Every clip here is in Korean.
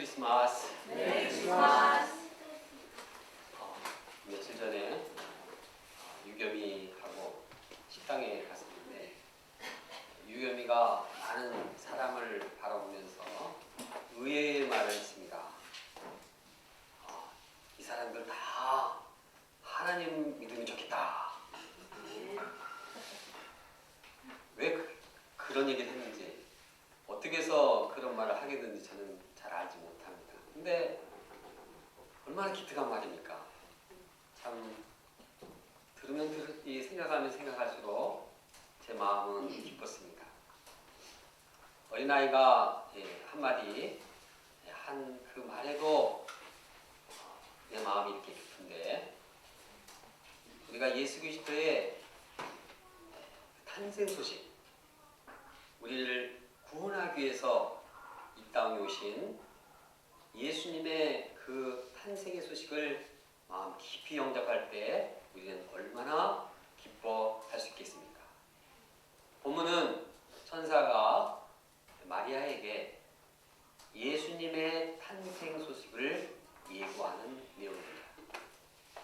크리스마스. 메리 크리스마스. 며칠 전에 유겸이하고 식당에 갔었는데 유겸이가 많은 사람을 바라보면서 의외의 말을 했습니다. 이 사람들 다 하나님 믿으면 좋겠다. 왜 그런 얘기를 했는지, 어떻게 해서 그런 말을 하게 됐는지 저는 잘 알지 못합니다. 근데 얼마나 기특한 말입니까? 참 들으면 생각하면 생각할수록 제 마음은 기뻤습니다. 어린아이가 한마디 한 그 말에도 내 마음이 이렇게 깊은데, 우리가 예수 그리스도의 탄생 소식, 우리를 구원하기 위해서 이 땅에 오신 예수님의 그 탄생의 소식을 마음 깊이 영접할 때 우리는 얼마나 기뻐할 수 있겠습니까? 본문은 천사가 마리아에게 예수님의 탄생 소식을 예고하는 내용입니다.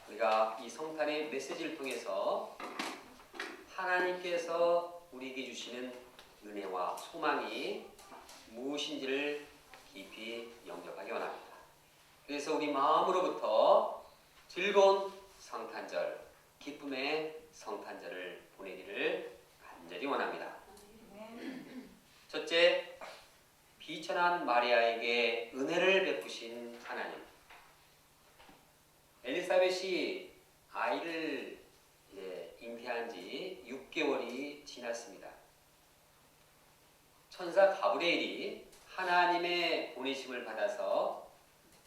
우리가 이 성탄의 메시지를 통해서 하나님께서 우리에게 주시는 은혜와 소망이 무엇인지를 깊이 영접하기 원합니다. 그래서 우리 마음으로부터 즐거운 성탄절, 기쁨의 성탄절을 보내기를 간절히 원합니다. 첫째, 비천한 마리아에게 은혜를 베푸신 하나님. 엘리사벳이 아이를 잉태한 지 6개월이 지났습니다. 천사 가브리엘이 하나님의 보내심을 받아서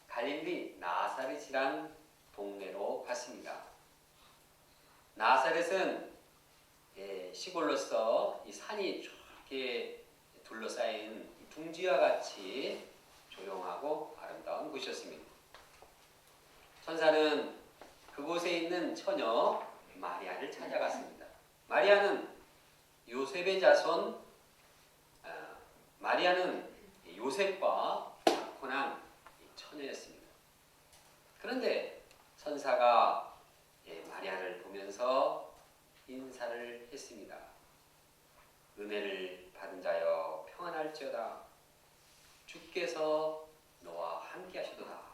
갈릴리 나사렛이란 동네로 갔습니다. 나사렛은 시골로서 이 산이 이렇게 둘러싸인 둥지와 같이 조용하고 아름다운 곳이었습니다. 천사는 그곳에 있는 처녀 마리아를 찾아갔습니다. 마리아는 요셉의 자손, 마리아는 요셉과 약혼한 처녀였습니다. 그런데 천사가 마리아를 보면서 인사를 했습니다. 은혜를 받은 자여 평안할지어다. 주께서 너와 함께 하시도다.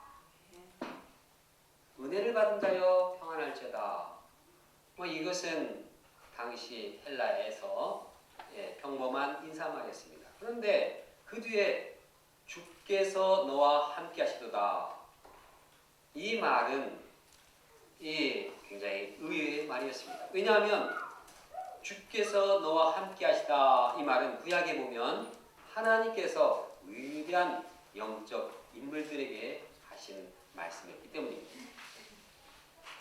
은혜를 받은 자여 평안할지어다. 이것은 당시 헬라에서 평범한 인사말이었습니다. 그런데 그 뒤에 주께서 너와 함께 하시도다. 이 말은 굉장히 의외의 말이었습니다. 왜냐하면 주께서 너와 함께 하시다, 이 말은 구약에 보면 하나님께서 위대한 영적 인물들에게 하신 말씀이었기 때문입니다.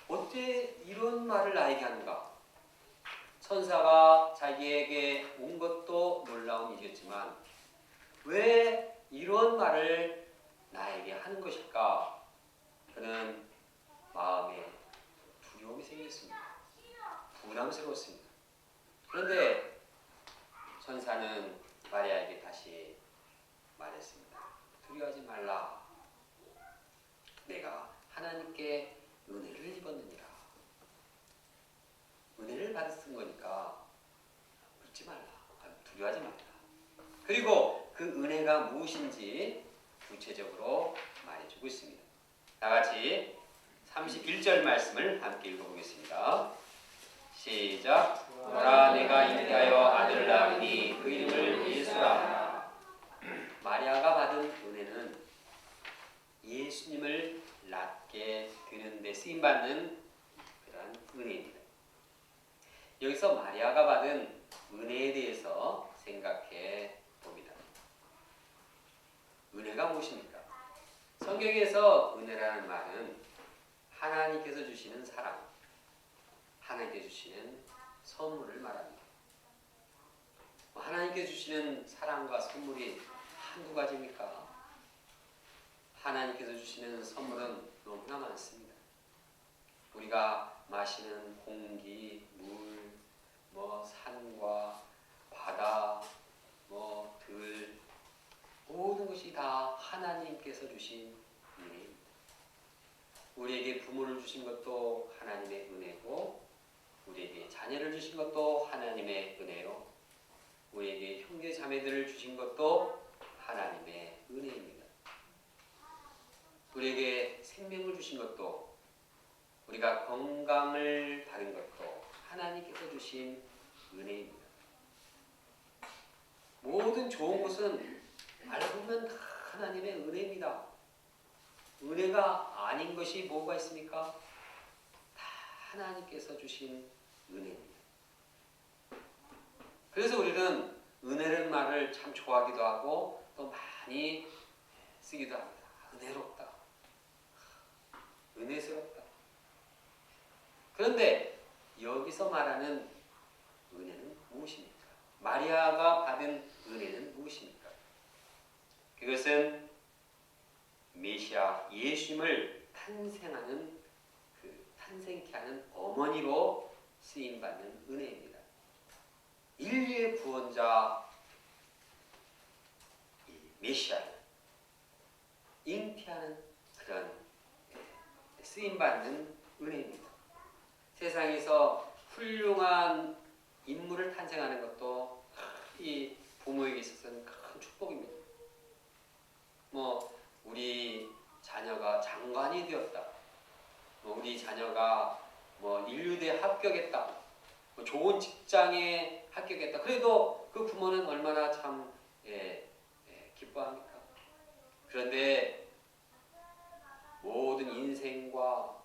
어째 이런 말을 나에게 하는가? 천사가 자기에게 온 것도 놀라운 일이었지만 왜 이런 말을 나에게 하는 것일까? 그는 마음에 두려움이 생겼습니다. 부담스러웠습니다. 그런데 천사는 마리아에게 다시 말했습니다. 두려워하지 말라. 내가 하나님께 은혜를 입었느니라. 은혜를 받았은 거니까 묻지 말라. 두려워하지 말라. 그리고 그 은혜가 무엇인지 구체적으로 말해주고 있습니다. 다같이 31절 말씀을 함께 읽어보겠습니다. 시작. 보라, 내가 잉태하여 아들을 낳으니 그 이름을 예수라. 마리아가 받은 은혜는 예수님을 낳게 되는 데 쓰임받는 그러한 은혜입니다. 여기서 마리아가 받은 은혜에 대해서 생각해 봅니다. 은혜가 무엇입니까? 성경에서 은혜라는 말은 하나님께서 주시는 사랑, 하나님께서 주시는 선물을 말합니다. 하나님께서 주시는 사랑과 선물이 한두 가지입니까? 하나님께서 주시는 선물은 너무나 많습니다. 우리가 마시는 공기, 물, 산과 바다, 들, 모든 것이 것이 다 하나님께서 주신 은혜입니다. 우리에게 부모를 주신 것도 하나님의 은혜고, 우리에게 자녀를 주신 것도 하나님의 은혜요, 우리에게 형제 자매들을 주신 것도 하나님의 은혜입니다. 우리에게 생명을 주신 것도, 우리가 건강을 받은 것도 하나님께서 주신 은혜입니다. 모든 좋은 것은 알고 보면 다 하나님의 은혜입니다. 은혜가 아닌 것이 뭐가 있습니까? 다 하나님께서 주신 은혜입니다. 그래서 우리는 은혜라는 말을 참 좋아하기도 하고 또 많이 쓰기도 합니다. 은혜롭다, 은혜스럽다. 그런데 여기서 말하는 은혜는 무엇입니까? 마리아가 받은 은혜는 무엇입니까? 그것은 메시아 예수님을 탄생케 하는 어머니로 쓰임받는 은혜입니다. 인류의 구원자 메시아를 잉태하는 그런 쓰임받는 은혜입니다. 세상에서 훌륭한 인물을 탄생하는 것도 이 부모에게 있어서는 큰 축복입니다. 우리 자녀가 장관이 되었다, 우리 자녀가 인류대에 합격했다, 좋은 직장에 합격했다. 그래도 그 부모는 얼마나 참 기뻐합니까? 그런데 모든 인생과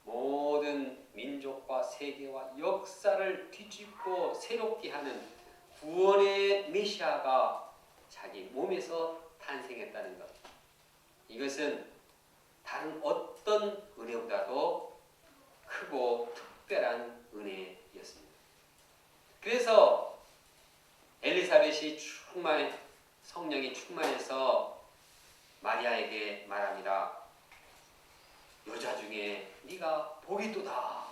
모든 민족과 세계와 역사를 뒤집고 새롭게 하는 구원의 메시아가 자기 몸에서 탄생했다는 것, 이것은 다른 어떤 은혜보다도 크고 특별한 은혜였습니다. 그래서 엘리사벳이 성령이 충만해서 마리아에게 말합니다. 여자 중에 네가 복이도다.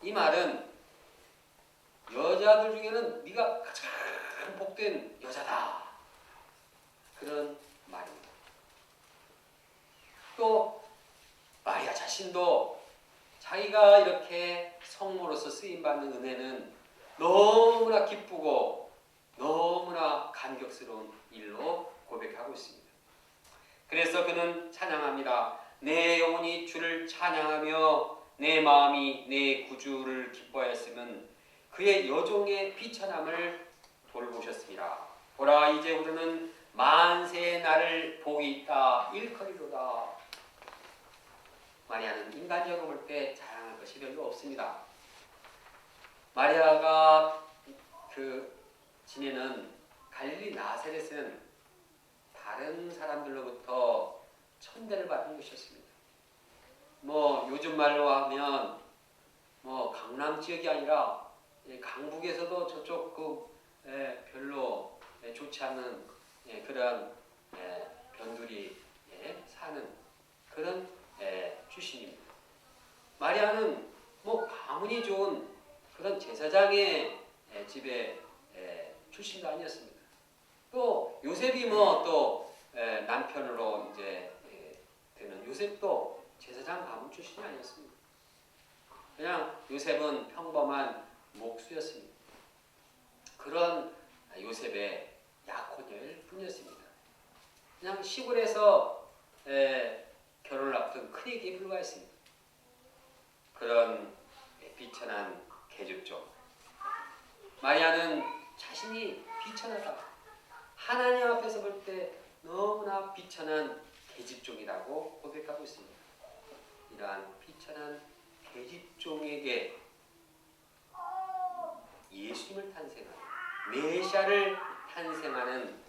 이 말은 여자들 중에는 네가 가장 복된 여자다, 그런 말입니다. 또 마리아 자신도 자기가 이렇게 성모로서 쓰임받는 은혜는 너무나 기쁘고 너무나 감격스러운 일로 고백하고 있습니다. 그래서 그는 찬양합니다. 내 영혼이 주를 찬양하며 내 마음이 내 구주를 기뻐하였으면 그의 여종의 비천함을 돌보셨습니다. 보라, 이제 우리는 만세의 날을 복이 있다 일컬이로다. 마리아는 인간적으로 볼 때 자랑할 것이 별로 없습니다. 마리아가 지내는 갈릴리 나사렛은 다른 사람들로부터 천대를 받은 곳이었습니다. 요즘 말로 하면 강남 지역이 아니라 강북에서도 저쪽 별로 좋지 않은 그런 변두리 사는 그런 출신입니다. 마리아는 가문이 좋은 그런 제사장의 집의 출신도 아니었습니다. 또 요셉이 또 남편으로 이제 되는 요셉도 제사장 가문 출신이 아니었습니다. 그냥 요셉은 평범한 목수였습니다. 그런 요셉의 약혼녀일 뿐이었습니다. 그냥 시골에서 결혼을 앞둔 큰애기에 불과했습니다. 그런 비천한 계집종. 마리아는 자신이 비천하다, 하나님 앞에서 볼 때 너무나 비천한 계집종이라고 고백하고 있습니다. 이러한 비천한 계집종에게 예수님을 탄생하는, 메시아를 탄생하는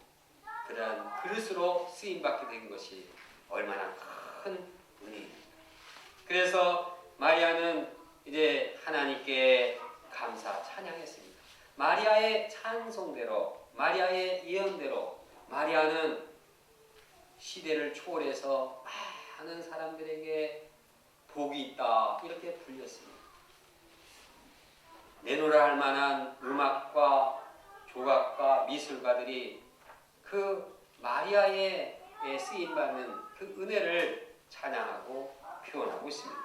그런 그릇으로 쓰임받게 된 것이 얼마나 큰 은혜입니다. 그래서 마리아는 이제 하나님께 감사 찬양했습니다. 마리아의 찬송대로, 마리아의 예언대로 마리아는 시대를 초월해서 많은 사람들에게 복이 있다 이렇게 불렸습니다. 내노라 할 만한 음악과 조각과 미술가들이 그 마리아의 쓰임받는 그 은혜를 찬양하고 표현하고 있습니다.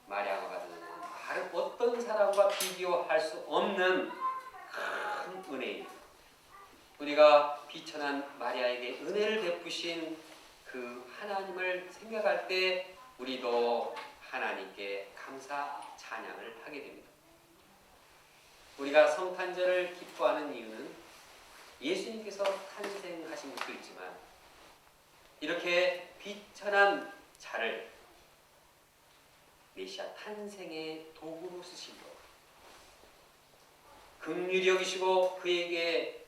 마리아가 받은 은혜는 다른 어떤 사람과 비교할 수 없는 큰 은혜입니다. 우리가 비천한 마리아에게 은혜를 베푸신 그 하나님을 생각할 때 우리도 하나님께 감사 찬양을 하게 됩니다. 우리가 성탄절을 기뻐하는 이유는 예수님께서 탄생하신 것도 있지만 이렇게 비천한 자를 메시아 탄생의 도구로 쓰신 것, 긍휼히 여기시고 그에게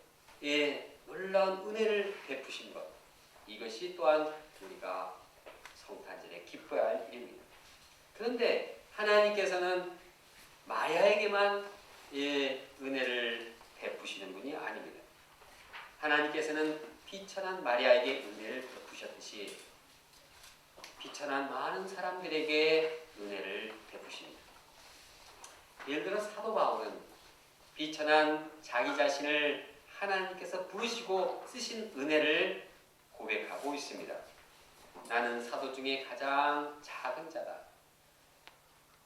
놀라운 은혜를 베푸신 것, 이것이 또한 우리가 성탄절에 기뻐야 할 일입니다. 그런데 하나님께서는 마리아에게만 은혜를 베푸시는 분이 아닙니다. 하나님께서는 비천한 마리아에게 은혜를 베푸셨듯이 비천한 많은 사람들에게 은혜를 베푸십니다. 예를 들어 사도 바울은 비천한 자기 자신을 하나님께서 부르시고 쓰신 은혜를 고백하고 있습니다. 나는 사도 중에 가장 작은 자다.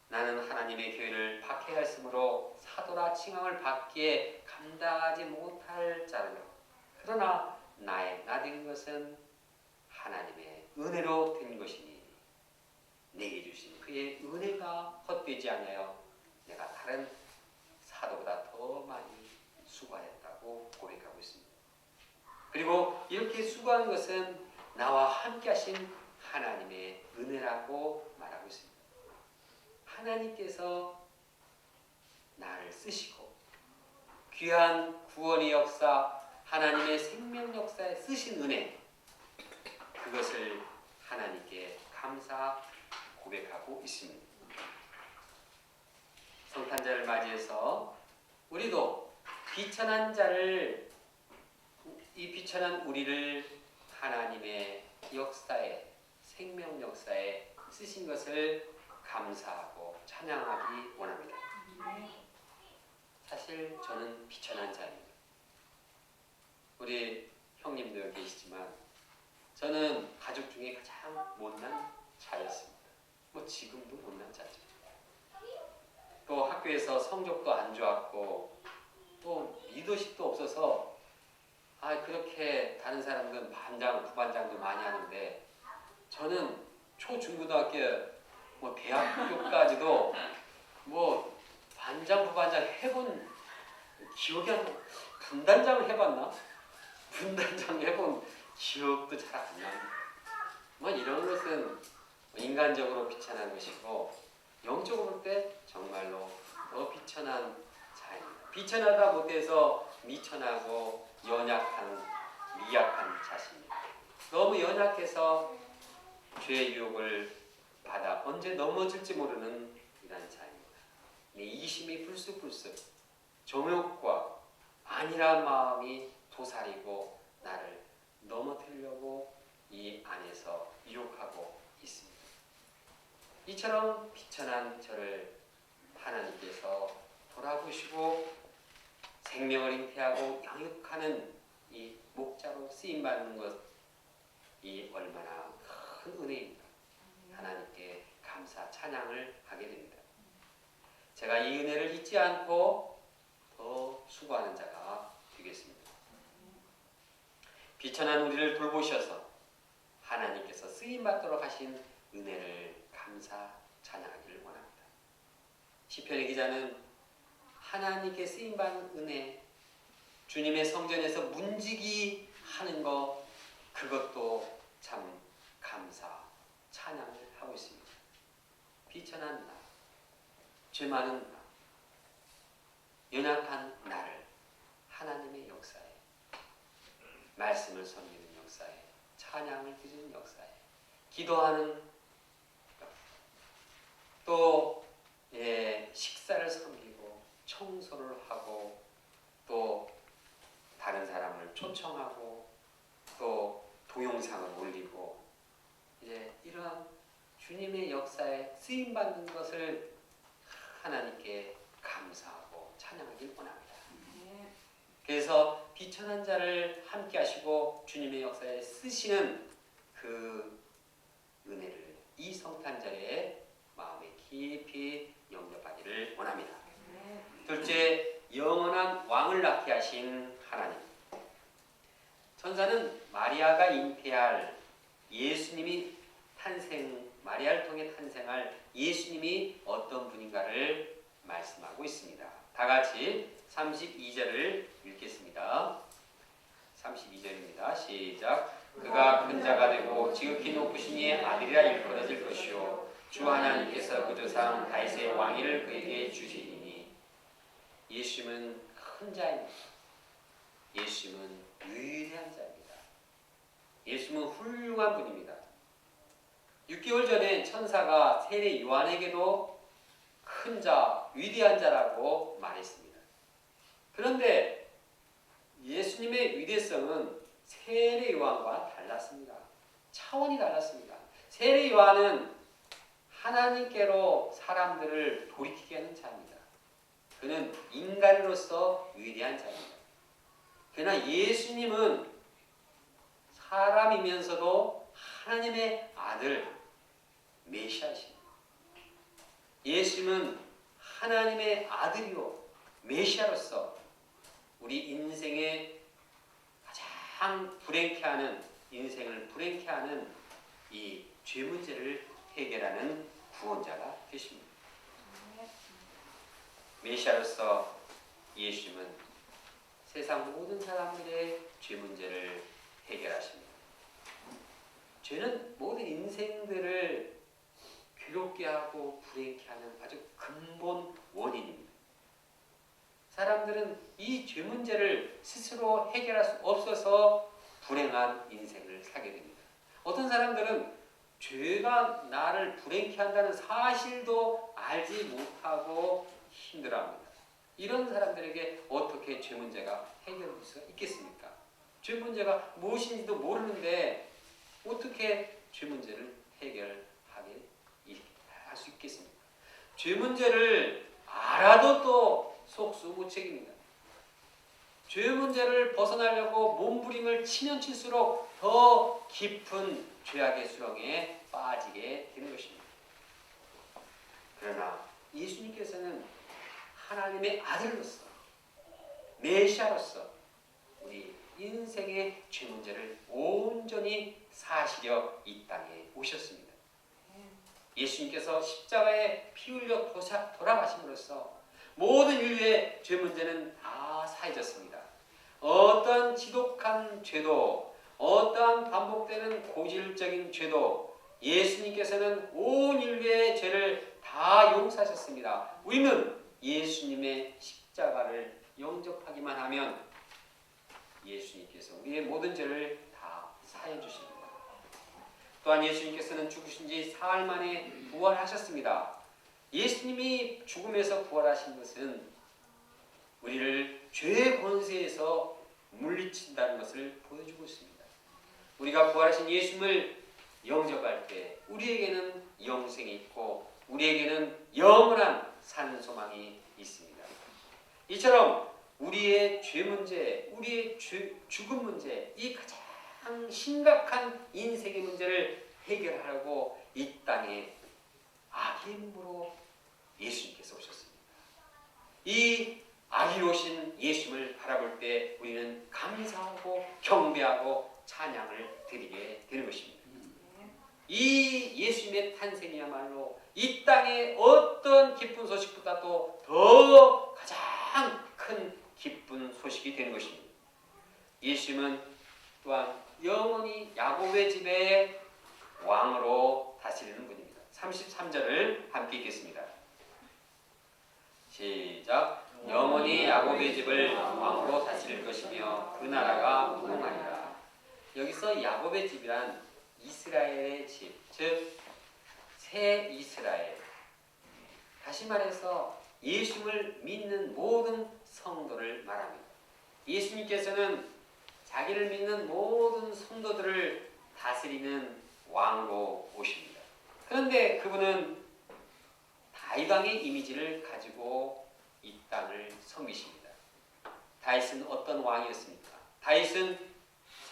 나는 하나님의 교회를 박해하였으므로 사도라 칭함을 받기에 감당하지 못할 자라요. 그러나 나의 나된 것은 하나님의 은혜로 된 것이니 내게 주신 그의 은혜가 헛되지 않아요. 내가 다른 사도보다 더 많이 수고하였다고 고백하고 있습니다. 그리고 이렇게 수고한 것은 나와 함께 하신 하나님의 은혜라고 말하고 있습니다. 하나님께서 나를 쓰시고 귀한 구원의 역사, 하나님의 생명 역사에 쓰신 은혜, 그것을 하나님께 감사 고백하고 있습니다. 성탄절을 맞이해서 우리도 비천한 자를, 이 비천한 우리를 하나님의 역사에, 생명 역사에 쓰신 것을 감사하고 찬양하기 원합니다. 사실 저는 비천한 자입니다. 우리 형님도 계시지만 저는 가족 중에 가장 못난 자였습니다. 뭐 지금도 못난 자죠. 또 학교에서 성적도 안 좋았고 또 리더십도 없어서 그렇게 다른 사람들은 반장, 부반장도 많이 하는데 저는 초중고등학교 뭐 대학교까지도 뭐 반장, 부반장 해본 기억이 안 나. 분단장 해봤나? 분단장 해본 기억도 잘 안 나요. 뭐 이런 것은 인간적으로 비천한 것이고 영적으로 볼 때 정말로 더 비천한 자입니다. 비천하다 못해서 미천하고 연약한, 미약한 자신입니다. 너무 연약해서 죄의 유혹을 받아 언제 넘어질지 모르는 이런 자입니다. 이기심이 불쑥불쑥 정욕과 안일한 마음이 도사리고 나를 넘어뜨리려고 이 안에서 유혹하고 있습니다. 이처럼 비천한 저를 하나님께서 돌아보시고 생명을 잉태하고 양육하는 이 목자로 쓰임받는 것이 얼마나 큰 은혜입니다. 하나님께 감사 찬양을 하게 됩니다. 제가 이 은혜를 잊지 않고 더 수고하는 자가 되겠습니다. 비천한 우리를 돌보셔서 하나님께서 쓰임받도록 하신 은혜를 감사 찬양하기를 원합니다. 시편의 기자는 하나님께 쓰임받는 은혜, 주님의 성전에서 문지기 하는 것, 그것도 참 감사 찬양을 하고 있습니다. 비천한 나, 죄 많은 나, 연약한 나를 하나님의 역사에, 말씀을 섬기는 역사에, 찬양을 드리는 역사에, 기도하는 또 식사를 섬기고 청소를 하고 또 다른 사람을 초청하고 또 동영상을 올리고 이러한 주님의 역사에 쓰임받는 것을 하나님께 감사하고 찬양하길 원합니다. 그래서 비천한 자를 함께 하시고 주님의 역사에 쓰시는 그 은혜를 이 성탄절에 마음에 깊이 영접하기를 원합니다. 둘째, 영원한 왕을 낳게 하신 하나님. 천사는 마리아가 잉태할 예수님이 마리아를 통해 탄생할 예수님이 어떤 분인가를 말씀하고 있습니다. 다 같이 32절을 읽겠습니다. 32절입니다. 시작. 그가 큰 자가 되고 지극히 높으시니 아들이라 일컬어질 것이요 주 하나님께서 그 조상 다윗의 왕위를 그에게 주시리니. 예수님은 큰 자입니다. 예수님은 위대한 자입니다. 예수님은 훌륭한 분입니다. 6개월 전에 천사가 세례 요한에게도 큰 자, 위대한 자라고 말했습니다. 그런데 예수님의 위대성은 세례 요한과 달랐습니다. 차원이 달랐습니다. 세례 요한은 하나님께로 사람들을 돌이키게 하는 자입니다. 그는 인간으로서 위대한 자입니다. 그러나 예수님은 사람이면서도 하나님의 아들 메시아이십니다. 예수님은 하나님의 아들이요 메시아로서 우리 인생의 가장 불행케 하는 인생을 불행케 하는 이 죄 문제를 해결하는 구원자가 되십니다. 메시아로서 예수님은 세상 모든 사람들의 죄 문제를 해결하십니다. 죄는 모든 인생들을 괴롭게 하고 불행케 하는 아주 근본 원인입니다. 사람들은 이 죄 문제를 스스로 해결할 수 없어서 불행한 인생을 살게 됩니다. 어떤 사람들은 죄가 나를 불행케 한다는 사실도 알지 못하고 힘들어합니다. 이런 사람들에게 어떻게 죄 문제가 해결될 수 있겠습니까? 죄 문제가 무엇인지도 모르는데 어떻게 죄 문제를 해결하게 할 수 있겠습니까? 죄 문제를 알아도 또 속수무책입니다. 죄 문제를 벗어나려고 몸부림을 치면 칠수록 더 깊은 죄악의 수렁에 빠지게 되는 것입니다. 그러나 예수님께서는 하나님의 아들로서 메시아로서 우리 인생의 죄 문제를 온전히 사시려 이 땅에 오셨습니다. 예수님께서 십자가에 피 흘려 돌아가심으로써 모든 인류의 죄 문제는 다 사해졌습니다. 어떠한 지독한 죄도 어떠한 반복되는 고질적인 죄도 예수님께서는 온 인류의 죄를 다 용서하셨습니다. 우리는 예수님의 십자가를 영접하기만 하면 예수님께서 우리의 모든 죄를 다 사해 주십니다. 또한 예수님께서는 죽으신 지 사흘 만에 부활하셨습니다. 예수님이 죽음에서 부활하신 것은 우리를 죄의 권세에서 물리친다는 것을 보여주고 있습니다. 우리가 부활하신 예수님을 영접할 때 우리에게는 영생이 있고 우리에게는 영원한 산 소망이 있습니다. 이처럼 우리의 죄 문제, 우리의 죽음 문제, 이 가장 심각한 인생의 문제를 해결하려고 이 땅에 아기의 몸으로 예수님께서 오셨습니다. 이 아기로신 예수님을 바라볼 때 우리는 감사하고 경배하고 찬양을 드리게 되는 것입니다. 이 예수님의 탄생이야말로 이 땅의 어떤 기쁜 소식보다도 더 가장 큰 기쁜 소식이 되는 것입니다. 예수님은 또한 영원히 야곱의 집의 왕으로 다스리는 분입니다. 33절을 함께 읽겠습니다. 시작. 영원히 야곱의 집을 왕으로 다스릴 것이며 그 나라가 무궁하리라. 여기서 야곱의 집이란 이스라엘의 집, 즉 새 이스라엘. 다시 말해서 예수님을 믿는 모든 성도를 말합니다. 예수님께서는 자기를 믿는 모든 성도들을 다스리는 왕으로 오십니다. 그런데 그분은 다윗왕의 이미지를 가지고 이 땅을 섬기십니다. 다윗은 어떤 왕이었습니까? 다윗은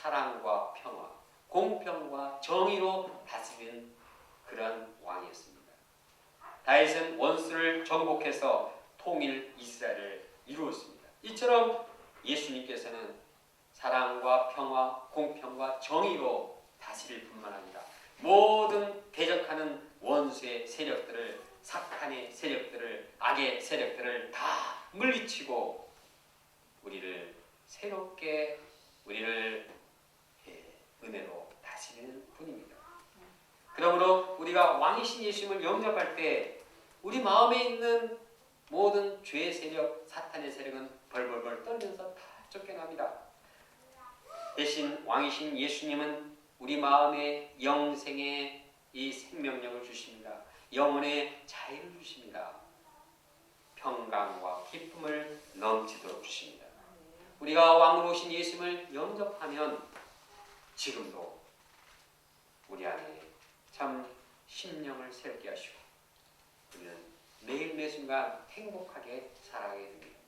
사랑과 평화, 공평과 정의로 다스리는 그런 왕이었습니다. 다윗은 원수를 정복해서 통일 이스라엘을 이루었습니다. 이처럼 예수님께서는 사랑과 평화, 공평과 정의로 다스릴 뿐만 아니라 모든 대적하는 원수의 세력들을, 사탄의 세력들을, 악의 세력들을 다 물리치고 우리를 새롭게, 우리를 은혜로 다스리는 분입니다. 그러므로 우리가 왕이신 예수님을 영접할 때 우리 마음에 있는 모든 죄의 세력, 사탄의 세력은 벌벌벌 떨면서 다 쫓겨납니다. 대신 왕이신 예수님은 우리 마음에 영생의 이 생명력을 주십니다. 영혼의 자유를 주십니다. 평강과 기쁨을 넘치도록 주십니다. 우리가 왕으로 오신 예수님을 영접하면 지금도 우리 안에 참 심령을 새롭게 하시고 우리는 매일 매 순간 행복하게 살아가게 됩니다.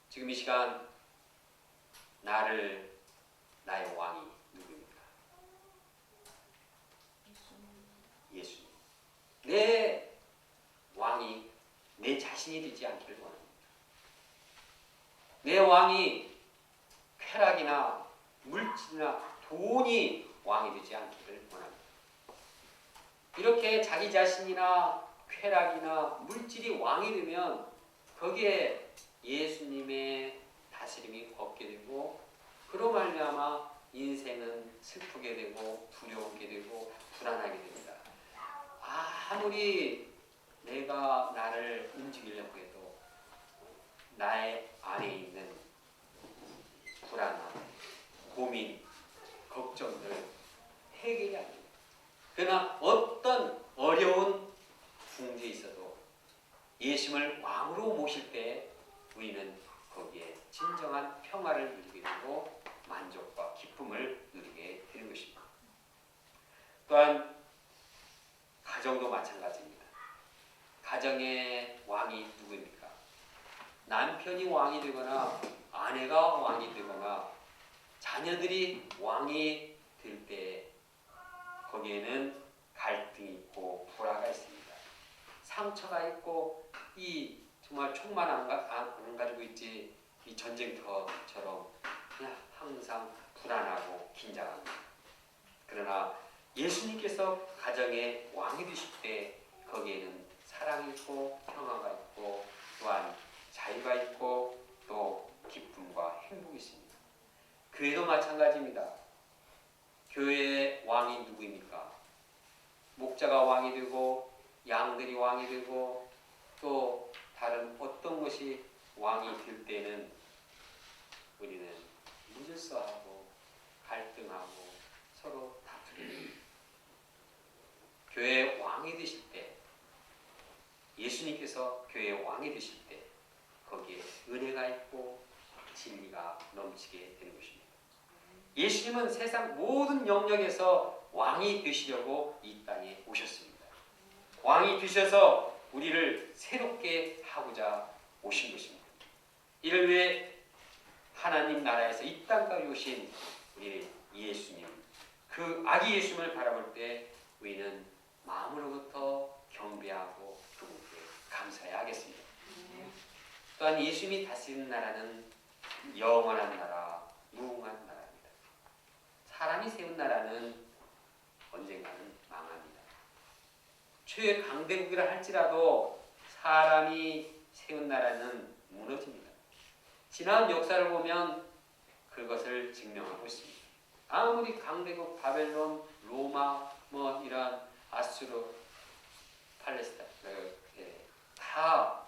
지금 이 시간 나의 왕이 누구입니까? 예수님. 내 왕이 내 자신이 되지 않기를 원합니다. 내 왕이 쾌락이나 물질이나 돈이 왕이 되지 않기를 원합니다. 이렇게 자기 자신이나 쾌락이나 물질이 왕이 되면 거기에 예수님의 다스림이 없게 되고 그로 말미암아 인생은 슬프게 되고 두려우게 되고 불안하게 됩니다. 아무리 내가 나를 움직이려고 해도 나의 안에 있는 불안함, 고민, 걱정들 해결이 안 됩니다. 그러나 어떤 어려운 궁지에 있어도 예수님을 왕으로 모실 때 우리는 거기에 진정한 평화를 누리게 되고 만족과 기쁨을 누리게 되는 것입니다. 또한 가정도 마찬가지입니다. 가정의 왕이 누구입니까? 남편이 왕이 되거나 아내가 왕이 되거나 자녀들이 왕이 될 때 거기에는 갈등이 있고 불화가 있습니다. 상처가 있고 이 정말 총만 안 가지고 있지 이 전쟁터처럼 그냥 항상 불안하고 긴장합니다. 그러나 예수님께서 가정의 왕이 되실 때 거기에는 사랑이 있고 평화가 있고 또한 자유가 있고 또 기쁨과 행복이 있습니다. 교회도 마찬가지입니다. 교회의 왕이 누구입니까? 목자가 왕이 되고 양들이 왕이 되고 또 다른 어떤 것이 왕이 될 때는 우리는 무질서하고 갈등하고 서로 다투게 됩니다. 교회의 왕이 되실 때 예수님께서 교회의 왕이 되실 때 거기에 은혜가 있고 진리가 넘치게 되는 것입니다. 예수님은 세상 모든 영역에서 왕이 되시려고 이 땅에 오셨습니다. 왕이 되셔서 우리를 새롭게 하고자 오신 것입니다. 이를 위해 하나님 나라에서 이 땅까지 오신 우리 예수님, 그 아기 예수님을 바라볼 때 우리는 마음으로부터 경배하고 그분께 감사해야 하겠습니다. 또한 예수님이 다스리는 나라는 영원한 나라, 무궁한 나라입니다. 사람이 세운 나라는 언젠가는 망합니다. 최 강대국이라 할지라도 사람이 세운 나라는 무너집니다. 지난 역사를 보면 그것을 증명하고 있습니다. 아무리 강대국 바벨론, 로마, 이란 아수르, 팔레스타인 다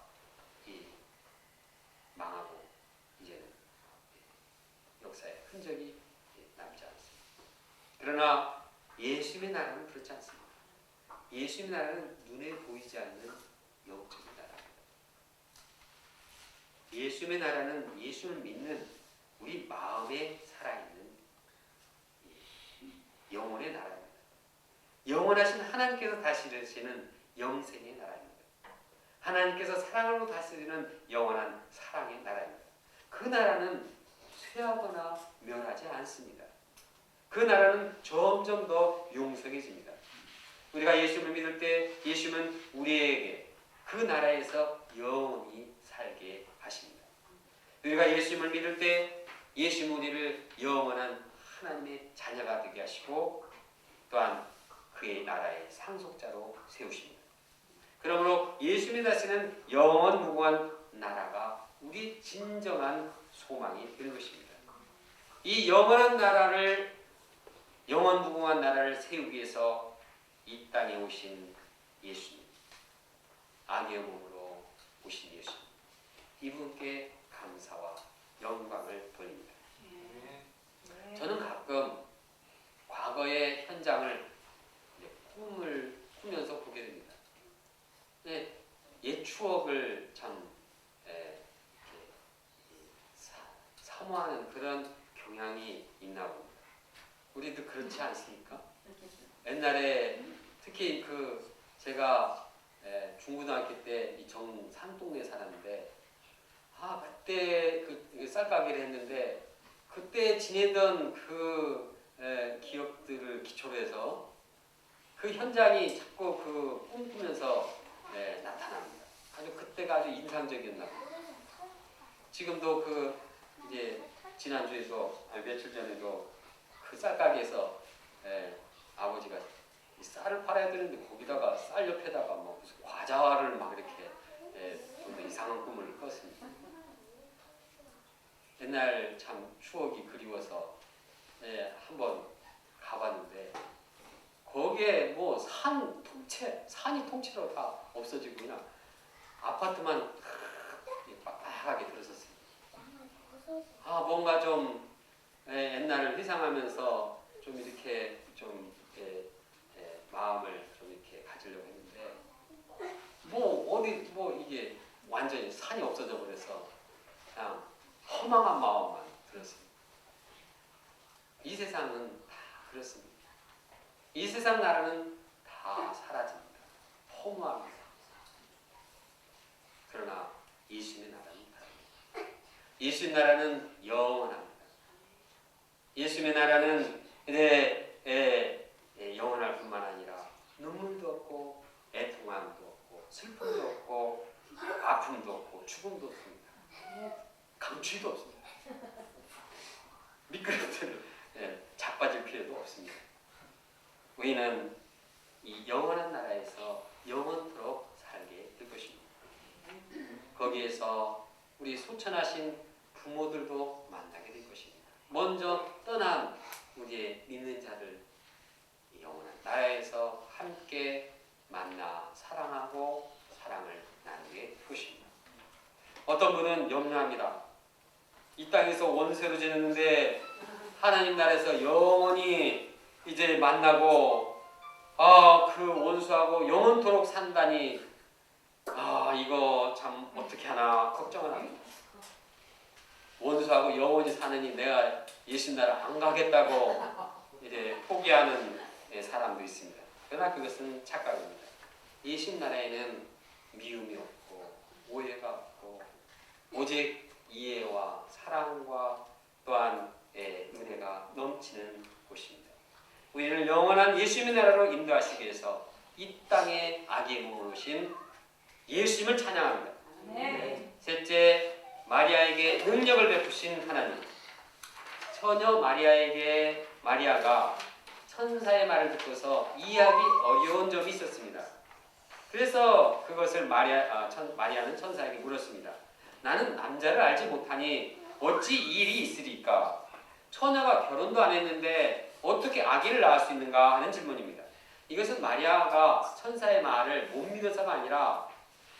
망하고 이제는 역사에 흔적이 남지 않습니다. 그러나 예수님의 나라는 그렇지 않습니다. 예수님의 나라는 눈에 보이지 않는 영적인 나라입니다. 예수님의 나라는 예수를 믿는 우리 마음에 살아있는 영혼의 나라입니다. 영원하신 하나님께서 다스리시는 영생의 나라입니다. 하나님께서 사랑으로 다스리는 영원한 사랑의 나라입니다. 그 나라는 쇠하거나 멸하지 않습니다. 그 나라는 점점 더 용성해집니다. 우리가 예수님을 믿을 때 예수님은 우리에게 그 나라에서 영원히 살게 하십니다. 우리가 예수님을 믿을 때 예수님 우리를 영원한 하나님의 자녀가 되게 하시고 또한 그의 나라의 상속자로 세우십니다. 그러므로 예수님이 다스리는 영원 무궁한 나라가 우리 진정한 소망이 될 것입니다. 이 영원한 나라를 영원 무궁한 나라를 세우기 위해서 이 땅에 오신 예수님, 악의 몸으로 오신 예수님, 이분께 감사와 영광을 돌립니다. 저는 가끔 과거의 현장을 꿈을 꾸면서 보게 됩니다. 옛 추억을 참 사모하는 그런 경향이 있나 봅니다. 우리도 그렇지 않습니까? 옛날에 특히 제가 중고등학교 때 이 정산동네에 살았는데 그때 그 쌀가게를 했는데 그때 지내던 기억들을 기초로 해서 그 현장이 자꾸 꿈꾸면서 나타납니다. 아주 그때가 아주 인상적이었나 봅니다. 지금도 이제 지난주에도 며칠 전에도 그 쌀가게에서 아버지가 이 쌀을 팔아야 되는데 거기다가 쌀 옆에다가 뭐 무슨 과자를 막 이렇게 좀 이상한 꿈을 꿨습니다. 옛날 참 추억이 그리워서 한번 가봤는데 거기에 뭐 산이 통째로 다 없어지고 그냥 아파트만 빡빡하게 들어섰습니다. 뭔가 좀 옛날을 회상하면서 좀 이렇게 좀 마음을 좀 이렇게 가지려고 했는데 이게 완전히 산이 없어져 버려서 그냥 허망한 마음만 들었습니다. 이 세상은 다 그렇습니다. 이 세상 나라는 다 사라집니다. 허무합니다. 그러나 예수님의 나라는 다릅니다. 예수님 나라는 영원합니다. 예수님의 나라는 영원할 뿐만 아니라 눈물도 없고 애통함도 없고 슬픔도 없고 아픔도 없고 죽음도 없습니다. 강추위도 없습니다. 미끄럼틀을 자빠질 필요도 없습니다. 우리는 이 영원한 나라에서 영원토록 살게 될 것입니다. 거기에서 우리 소천하신 부모들도 만나게 될 것입니다. 먼저 떠난 우리의 믿는 자들 영원한 나라에서 함께 만나 사랑하고 사랑을 나누게 될 것입니다. 어떤 분은 염려합니다. 이 땅에서 원수로 지냈는데 하나님 나라에서 영원히 이제 만나고 그 원수하고 영원토록 산다니 이거 참 어떻게 하나 걱정을 합니다. 원수하고 영원히 사느니 내가 예수님 나라 안 가겠다고 이제 포기하는 사람도 있습니다. 그러나 그것은 착각입니다. 예수님 나라에는 미움이 없고 오해가 없고 오직 이해와 사랑과 또한 은혜가 넘치는 곳입니다. 우리를 영원한 예수님의 나라로 인도하시기 위해서 이 땅에 악의 몸을 오신 예수님을 찬양합니다. 셋째, 마리아에게 능력을 베푸신 하나님. 처녀 마리아가 천사의 말을 듣고서 이해하기 어려운 점이 있었습니다. 그래서 그것을 마리아는 천사에게 물었습니다. 나는 남자를 알지 못하니 어찌 이 일이 있으리까? 처녀가 결혼도 안 했는데 어떻게 아기를 낳을 수 있는가 하는 질문입니다. 이것은 마리아가 천사의 말을 못 믿어서가 아니라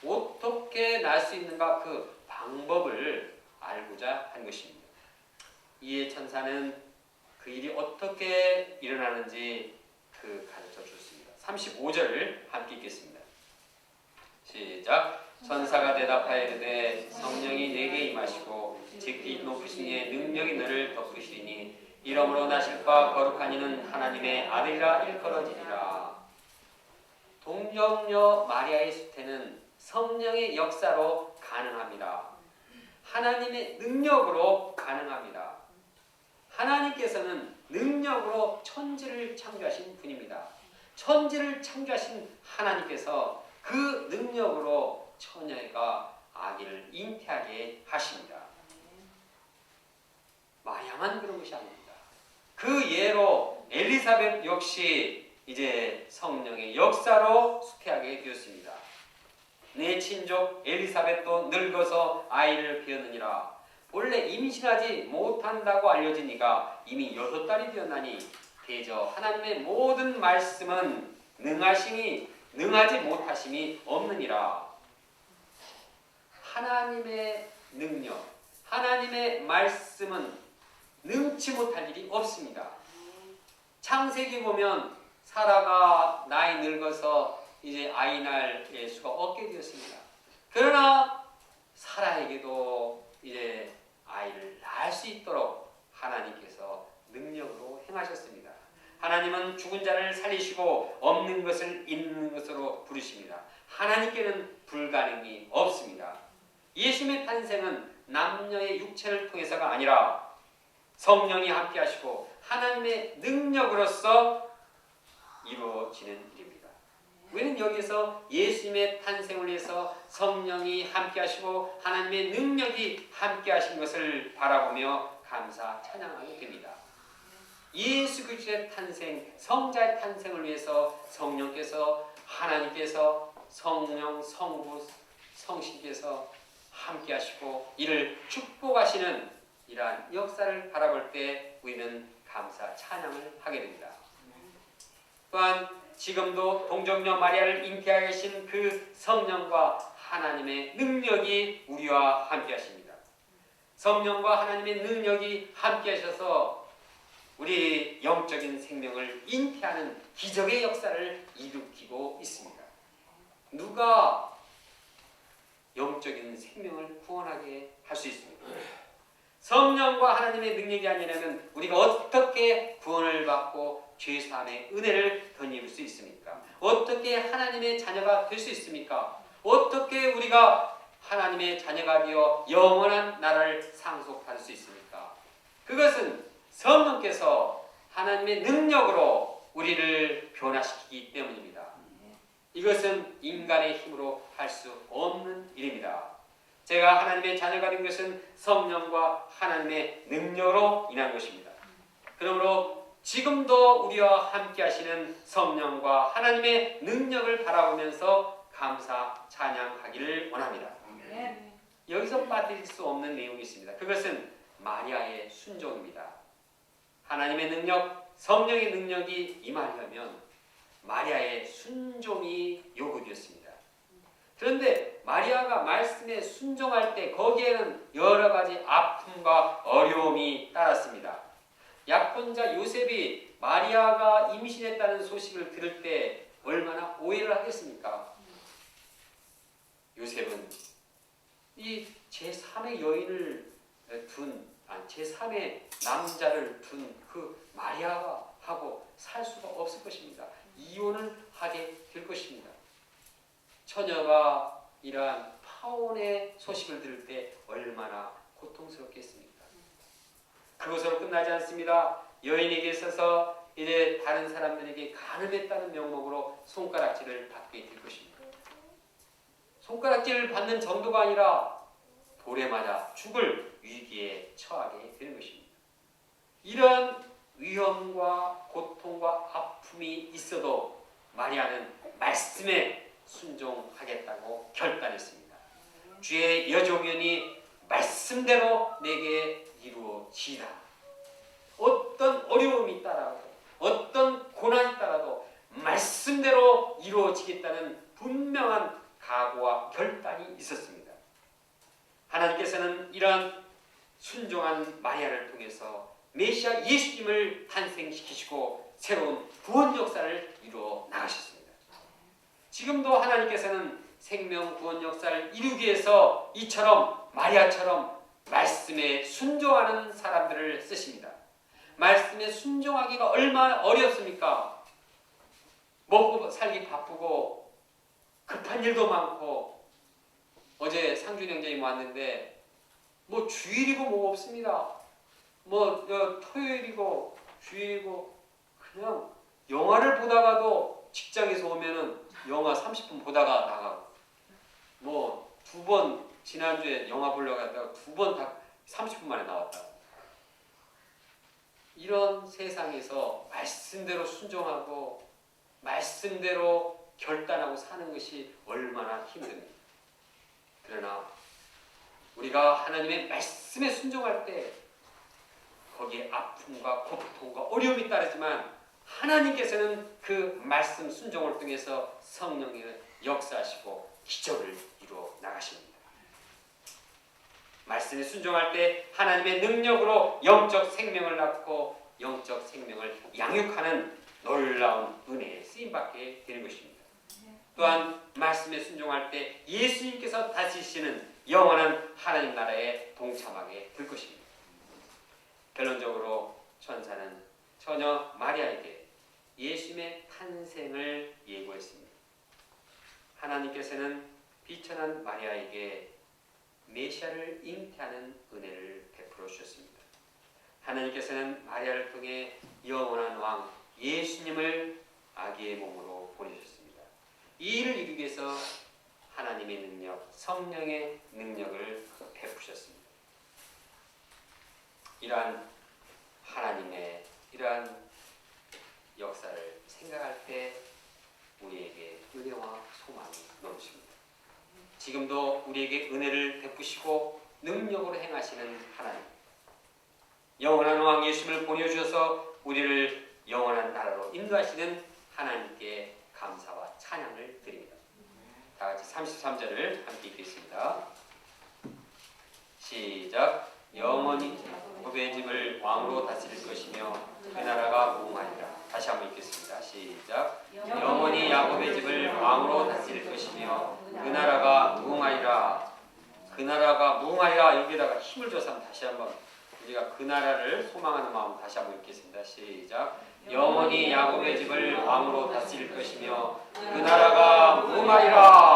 어떻게 낳을 수 있는가 그 방법을 알고자 한 것입니다. 이에 천사는 그 일이 어떻게 일어나는지 가르쳐 줬습니다. 35절을 함께 읽겠습니다. 시작. 천사가 대답하여 이르되 성령이 내게 임하시고 지극히 높으신 이의 능력이 너를 덮으시리니 이러므로 나실 바 거룩한 이는 하나님의 아들이라 일컬어지리라. 동정녀 마리아의 수태는 성령의 역사로 가능합니다. 하나님의 능력으로 가능합니다. 하나님께서는 능력으로 천지를 창조하신 분입니다. 천지를 창조하신 하나님께서 그 능력으로 처녀가 아기를 잉태하게 하십니다. 마리아만 그런 것이 아닙니다. 그 예로 엘리사벳 역시 이제 성령의 역사로 수태하게 되었습니다. 내 친족 엘리사벳도 늙어서 아이를 베었느니라. 본래 임신하지 못한다고 알려진 이가 이미 6달이 되었나니 대저 하나님의 모든 말씀은 능하지 못하심이 없느니라. 하나님의 능력, 하나님의 말씀은 능치 못할 일이 없습니다. 창세기 보면 사라가 나이 늙어서 이제 아이 낳을 수가 없게 되었습니다. 그러나 사라에게도 이제 아이를 낳을 수 있도록 하나님께서 능력으로 행하셨습니다. 하나님은 죽은 자를 살리시고 없는 것을 있는 것으로 부르십니다. 하나님께는 불가능이 없습니다. 예수님의 탄생은 남녀의 육체를 통해서가 아니라 성령이 함께 하시고 하나님의 능력으로서 이루어지는 일입니다. 우리는 여기서 예수님의 탄생을 위해서 성령이 함께 하시고 하나님의 능력이 함께 하신 것을 바라보며 감사 찬양하게 됩니다. 예수 그리스도의 탄생, 성자의 탄생을 위해서 성령께서 하나님께서 성령, 성부, 성신께서 함께 하시고 이를 축복하시는 이러한 역사를 바라볼 때 우리는 감사 찬양을 하게 됩니다. 또한 지금도 동정녀 마리아를 잉태하게 하신 그 성령과 하나님의 능력이 우리와 함께 하십니다. 성령과 하나님의 능력이 함께 하셔서 우리 영적인 생명을 잉태하는 기적의 역사를 일으키고 있습니다. 누가 영적인 생명을 구원하게 할 수 있습니까? 성령과 하나님의 능력이 아니라면 우리가 어떻게 구원을 받고 죄사함의 은혜를 덧입을 수 있습니까? 어떻게 하나님의 자녀가 될 수 있습니까? 어떻게 우리가 하나님의 자녀가 되어 영원한 나라를 상속할 수 있습니까? 그것은 성령께서 하나님의 능력으로 우리를 변화시키기 때문입니다. 이것은 인간의 힘으로 할 수 없는 일입니다. 제가 하나님의 자녀가 된 것은 성령과 하나님의 능력으로 인한 것입니다. 그러므로 지금도 우리와 함께 하시는 성령과 하나님의 능력을 바라보면서 감사 찬양하기를 원합니다. 여기서 빠질 수 없는 내용이 있습니다. 그것은 마리아의 순종입니다. 하나님의 능력, 성령의 능력이 임하려면 마리아의 순종이 요구되었습니다. 그런데 마리아가 말씀에 순종할 때 거기에는 여러 가지 아픔과 어려움이 따랐습니다. 약혼자 요셉이 마리아가 임신했다는 소식을 들을 때 얼마나 오해를 하겠습니까? 요셉은 이 제3의 여인을 제3의 남자를 둔 그 마리아가 하고 살 수가 없을 것입니다. 이혼을 하게 될 것입니다. 처녀가 이러한 파혼의 소식을 들을 때 얼마나 고통스럽겠습니까? 그것으로 끝나지 않습니다. 여인에게 있어서 이제 다른 사람들에게 간음했다는 명목으로 손가락질을 받게 될 것입니다. 손가락질을 받는 정도가 아니라 돌에 맞아 죽을 위기에 처하게 되는 것입니다. 이러한 위험과 고통과 아픔이 있어도 마리아는 말씀에 순종하겠다고 결단했습니다. 주의 여종연이 말씀대로 내게 이루어지다. 어떤 어려움이 있다라도 어떤 고난이 있다라도 말씀대로 이루어지겠다는 분명한 각오와 결단이 있었습니다. 하나님께서는 이러한 순종한 마리아를 통해서 메시아 예수님을 탄생시키시고 새로운 구원 역사를 이루어 나가셨습니다. 지금도 하나님께서는 생명 구원 역사를 이루기 위해서 이처럼 마리아처럼 말씀에 순종하는 사람들을 쓰십니다. 말씀에 순종하기가 얼마나 어렵습니까? 먹고 살기 바쁘고 급한 일도 많고 어제 상준 형제님 왔는데 뭐 주일이고 뭐 없습니다. 뭐 토요일이고 주일이고 그냥 영화를 보다가도 직장에서 오면은 영화 30분 보다가 나가고 뭐 2번 지난주에 영화 보려고 했다가 2번 다 30분 만에 나왔다. 이런 세상에서 말씀대로 순종하고 말씀대로 결단하고 사는 것이 얼마나 힘듭니까? 그러나 우리가 하나님의 말씀에 순종할 때 거기에 아픔과 고통과 어려움이 따르지만 하나님께서는 그 말씀 순종을 통해서 성령의 역사하시고 기적을 이루어 나가십니다. 말씀에 순종할 때 하나님의 능력으로 영적 생명을 낳고 영적 생명을 양육하는 놀라운 은혜에 쓰임받게 되는 것입니다. 또한 말씀에 순종할 때 예수님께서 다스리시는 영원한 하나님 나라에 동참하게 될 것입니다. 결론적으로 천사는 처녀 마리아에게 예수님의 탄생을 예고했습니다. 하나님께서는 비천한 마리아에게 메시아를 잉태하는 은혜를 베풀어 주셨습니다. 하나님께서는 마리아를 통해 영원한 왕 예수님을 아기의 몸으로 보내셨습니다. 이 일을 이루기 위해서 하나님의 능력, 성령의 능력을 베푸셨습니다. 이러한 하나님의 이러한 역사를 생각할 때 우리에게 은혜와 소망이 넘칩니다. 지금도 우리에게 은혜를 베푸시고 능력으로 행하시는 하나님, 영원한 왕 예수님을 보내주셔서 우리를 영원한 나라로 인도하시는 하나님께 감사와 찬양을 드립니다. 다 같이 33절을 함께 읽겠습니다. 시작. 영원히 야곱의 집을 왕으로 다스릴 것이며 그 나라가 무궁하리라. 다시 한번 읽겠습니다. 시작. 영원히 야곱의 집을 왕으로 다스릴 것이며 그 나라가 무궁하리라. 그 나라가 무궁하리라. 여기다가 힘을 줘서 한번 다시 한번 우리가 그 나라를 소망하는 마음 다시 한번 읽겠습니다. 시작. 영원히 야곱의 집을 왕으로 다스릴 것이며 그 나라가 무궁하리라.